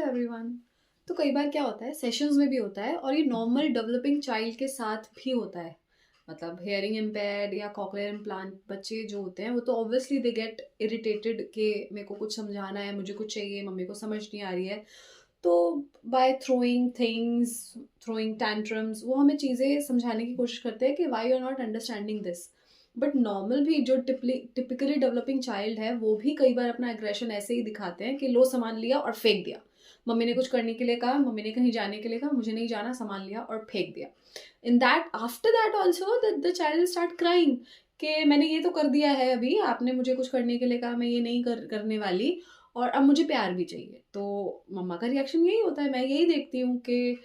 Everyone. तो कई बार क्या होता है, सेशंस में भी होता है और ये नॉर्मल डेवलपिंग चाइल्ड के साथ भी होता है। मतलब हेयरिंग इम्पेयर्ड या कॉकलियर इम्प्लांट बच्चे जो होते हैं वो तो ऑब्वियसली दे गेट इरिटेटेड कि मेरे को कुछ समझाना है, मुझे कुछ चाहिए, मम्मी को समझ नहीं आ रही है। तो by throwing things, throwing tantrums, वो हमें चीज़ें समझाने की कोशिश करते हैं कि why you are not understanding this. But normal भी जो टिपिकली डेवलपिंग चाइल्ड है वो भी कई बार अपना एग्रेशन ऐसे ही दिखाते हैं कि लो सामान लिया और फेंक दिया। मम्मी ने कुछ करने के लिए कहा, मम्मी ने कहीं जाने के लिए कहा, मुझे नहीं जाना, सामान लिया और फेंक दिया। In that after that also the child start crying कि मैंने ये तो कर दिया है, अभी आपने मुझे कुछ करने के लिए कहा, मैं ये नहीं करने वाली, और अब मुझे प्यार भी चाहिए। तो मम्मा का रिएक्शन यही होता है, मैं यही देखती हूँ कि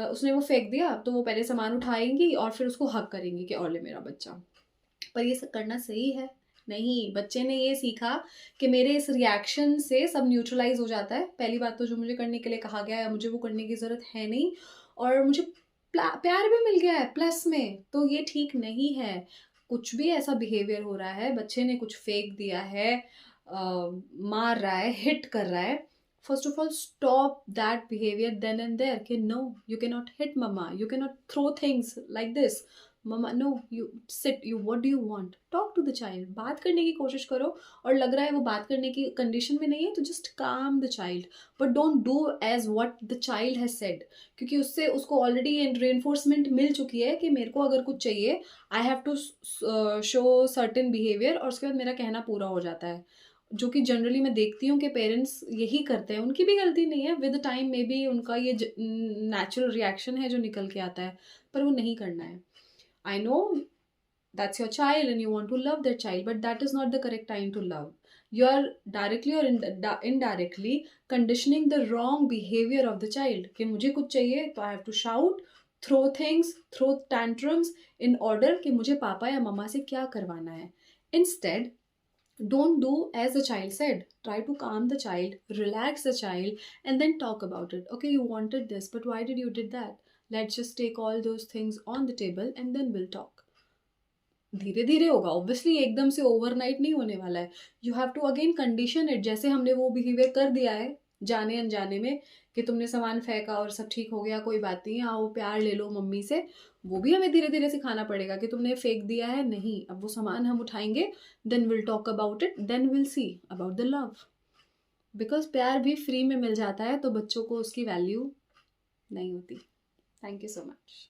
उसने वो फेंक दिया तो वो पहले सामान उठाएंगी और फिर उसको हक करेंगी कि और ले मेरा बच्चा। पर ये करना सही है? नहीं, बच्चे ने ये सीखा कि मेरे इस रिएक्शन से सब न्यूट्रलाइज हो जाता है। पहली बात तो जो मुझे करने के लिए कहा गया है मुझे वो करने की ज़रूरत है नहीं, और मुझे प्यार भी मिल गया है प्लस में, तो ये ठीक नहीं है। कुछ भी ऐसा बिहेवियर हो रहा है, बच्चे ने कुछ फेंक दिया है, मार रहा है, हिट कर रहा है, first of all stop that behaviour then and there कि no, you can not hit mamma, you can not throw things like this. Mamma no, you sit, you what do you want, talk to the child, बात करने की कोशिश करो। और लग रहा है वो बात करने की कंडीशन में नहीं है तो just calm the child, but don't do as what the child has said, क्योंकि उससे उसको ऑलरेडी रेनफोर्समेंट मिल चुकी है कि मेरे को अगर कुछ चाहिए I have to show certain behaviour, और उसके बाद मेरा कहना पूरा हो जाता है। जो कि जनरली मैं देखती हूँ कि पेरेंट्स यही करते हैं, उनकी भी गलती नहीं है, विद टाइम मे बी उनका ये नेचुरल रिएक्शन है जो निकल के आता है, पर वो नहीं करना है। I know that's your child and you want to love that child, but that is not the correct time to love. You are directly or indirectly conditioning the wrong behavior of the child कि मुझे कुछ चाहिए तो I have to shout, throw things, throw tantrums in order कि मुझे पापा या मम्मा से क्या करवाना है। Instead, don't do as the child said. Try to calm the child, relax the child, and then talk about it. Okay, you wanted this, but why did you did that? Let's just take all those things on the table and then we'll talk. धीरे धीरे होगा, obviously एकदम से overnight नहीं होने वाला है। You have to again condition it, जैसे हमने वो बिहेवियर कर दिया है जाने अनजाने में कि तुमने सामान फेंका और सब ठीक हो गया, कोई बात नहीं, आओ प्यार ले लो मम्मी से, वो भी हमें धीरे धीरे सिखाना पड़ेगा कि तुमने फेंक दिया है, नहीं, अब वो सामान हम उठाएंगे, then will talk about it, then will see about the love. Because प्यार भी फ्री में मिल जाता है तो बच्चों को उसकी वैल्यू नहीं होती। Thank you so much.